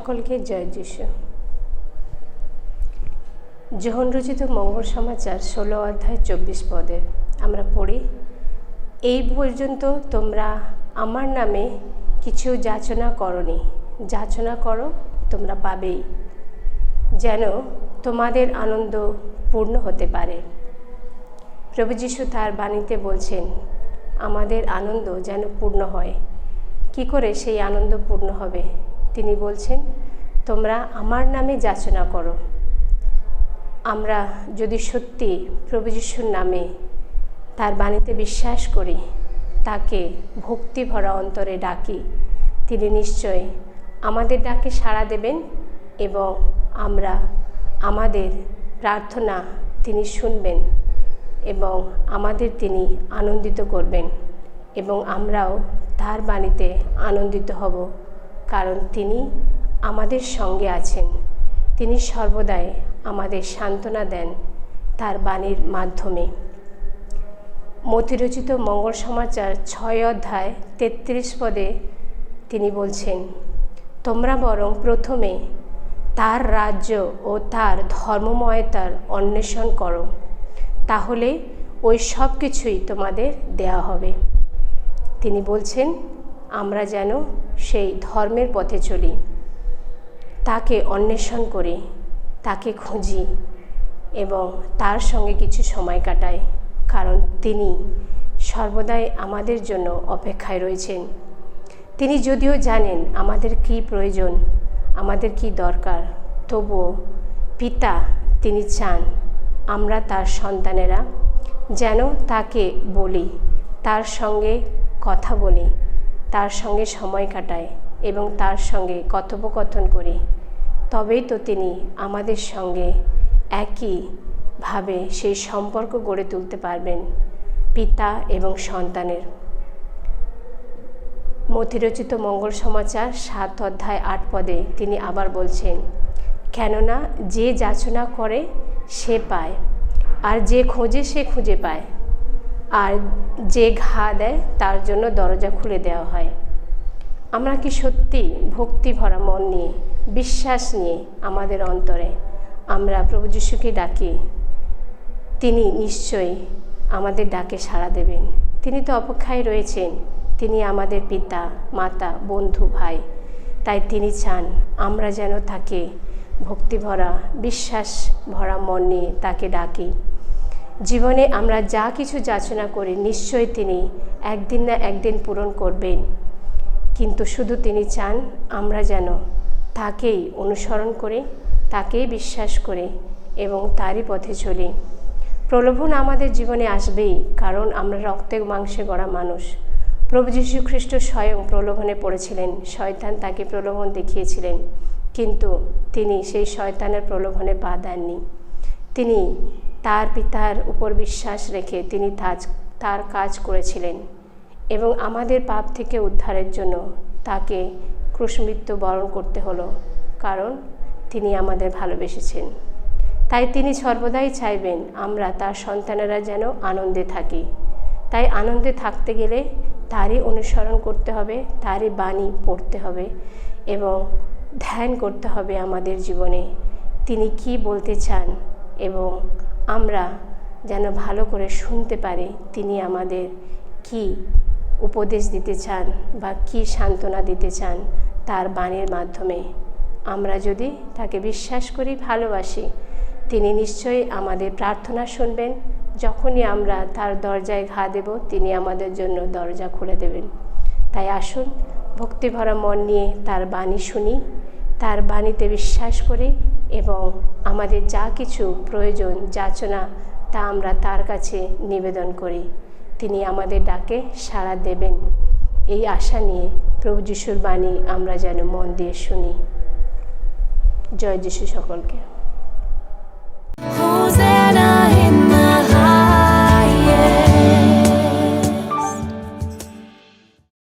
সকলকে জয় যিশু। যোহন রচিত মঙ্গল সমাচার 16 অধ্যায় 24 পদে আমরা পড়ি, এই পর্যন্ত তোমরা আমার নামে কিছু যাচনা করনি, যাচনা করো তোমরা পাবেই, যেন তোমাদের আনন্দ পূর্ণ হতে পারে। প্রভু যিশু তার বাণীতে বলছেন আমাদের আনন্দ যেন পূর্ণ হয়। কি করে সেই আনন্দ পূর্ণ হবে? তিনি বলছেন তোমরা আমার নামে যাচনা করো। আমরা যদি সত্যি প্রভু যিশুর নামে তার বাণীতে বিশ্বাস করি, তাকে ভক্তি ভরা অন্তরে ডাকি, তিনি নিশ্চয় আমাদের ডাকে সাড়া দেবেন এবং আমরা আমাদের প্রার্থনা তিনি শুনবেন এবং আমাদের তিনি আনন্দিত করবেন এবং আমরাও তার বাণীতে আনন্দিত হব, কারণ তিনি আমাদের সঙ্গে আছেন। তিনি সর্বদাই আমাদের সান্ত্বনা দেন তার বাণীর মাধ্যমে। মতিরচিত মঙ্গল সমাচার 6 অধ্যায় 33 পদে তিনি বলছেন তোমরা বরং প্রথমে তার রাজ্য ও তার ধর্মময়তার অন্বেষণ করো, তাহলে ওই সব কিছুই তোমাদের দেয়া হবে। তিনি বলছেন আমরা যেন সেই ধর্মের পথে চলি, তাকে অন্বেষণ করি, তাকে খুঁজি এবং তার সঙ্গে কিছু সময় কাটাই, কারণ তিনি সর্বদাই আমাদের জন্য অপেক্ষায় রয়েছেন। তিনি যদিও জানেন আমাদের কি প্রয়োজন, আমাদের কি দরকার, তবুও পিতা তিনি চান আমরা তার সন্তানেরা যেন তাকে বলি, তার সঙ্গে কথা বলি, তার সঙ্গে সময় কাটাই এবং তার সঙ্গে কথোপকথন করি। তবেই তো তিনি আমাদের সঙ্গে একইভাবে সেই সম্পর্ক গড়ে তুলতে পারবেন, পিতা এবং সন্তানের। মতিরচিত মঙ্গল সমাচার 7 অধ্যায় 8 পদে তিনি আবার বলছেন কেননা যে যাচনা করে সে পায়, আর যে খোঁজে সে খুঁজে পায়, আর যে ঘা দেয় তার জন্য দরজা খুলে দেওয়া হয়। আমরা কি সত্যি ভক্তি ভরা মন নিয়ে, বিশ্বাস নিয়ে আমাদের অন্তরে আমরা প্রভু যিশুকে ডাকি, তিনি নিশ্চয়ই আমাদের ডাকে সাড়া দেবেন। তিনি তো অপেক্ষায় রয়েছেন, তিনি আমাদের পিতা, মাতা, বন্ধু, ভাই। তাই তিনি চান আমরা যেন তাকে ভক্তি ভরা, বিশ্বাস ভরা মন নিয়ে তাকে ডাকি। জীবনে আমরা যা কিছু যাচনা করি নিশ্চয়ই তিনি একদিন না একদিন পূরণ করবেন, কিন্তু শুধু তিনি চান আমরা যেন তাকেই অনুসরণ করে, তাকেই বিশ্বাস করে এবং তারই পথে চলি। প্রলোভন আমাদের জীবনে আসবেই, কারণ আমরা রক্তে মাংসে গড়া মানুষ। প্রভু যীশু খ্রিস্ট স্বয়ং প্রলোভনে পড়েছিলেন, শয়তান তাকে প্রলোভন দেখিয়েছিলেন, কিন্তু তিনি সেই শয়তানের প্রলোভনে পা দেননি। তিনি তার পিতার উপর বিশ্বাস রেখে তিনি তার কাজ করেছিলেন এবং আমাদের পাপ থেকে উদ্ধারের জন্য তাকে ক্রুশমৃত্যু বরণ করতে হলো, কারণ তিনি আমাদের ভালোবেসেছেন। তাই তিনি সর্বদাই চাইবেন আমরা তার সন্তানেরা যেন আনন্দে থাকি। তাই আনন্দে থাকতে গেলে তারই অনুসরণ করতে হবে, তারই বাণী পড়তে হবে এবং ধ্যান করতে হবে আমাদের জীবনে তিনি কি বলতে চান, এবং আমরা যেন ভালো করে শুনতে পারি তিনি আমাদের কি উপদেশ দিতে চান বা কি সান্ত্বনা দিতে চান তার বাণীর মাধ্যমে। আমরা যদি তাকে বিশ্বাস করি, ভালোবাসি, তিনি নিশ্চয়ই আমাদের প্রার্থনা শুনবেন। যখনই আমরা তার দরজায় ঘা দেব, তিনি আমাদের জন্য দরজা খুলে দেবেন। তাই আসুন ভক্তিভরা মন নিয়ে তার বাণী শুনি, তার বাণীতে বিশ্বাস করি এবং আমাদের যা কিছু প্রয়োজন, যাচনা, তা আমরা তার কাছে নিবেদন করি। তিনি আমাদের ডাকে সাড়া দেবেন, এই আশা নিয়ে প্রভু যিশুর বাণী আমরা যেন মন দিয়ে শুনি। জয় যিশু সকলকে।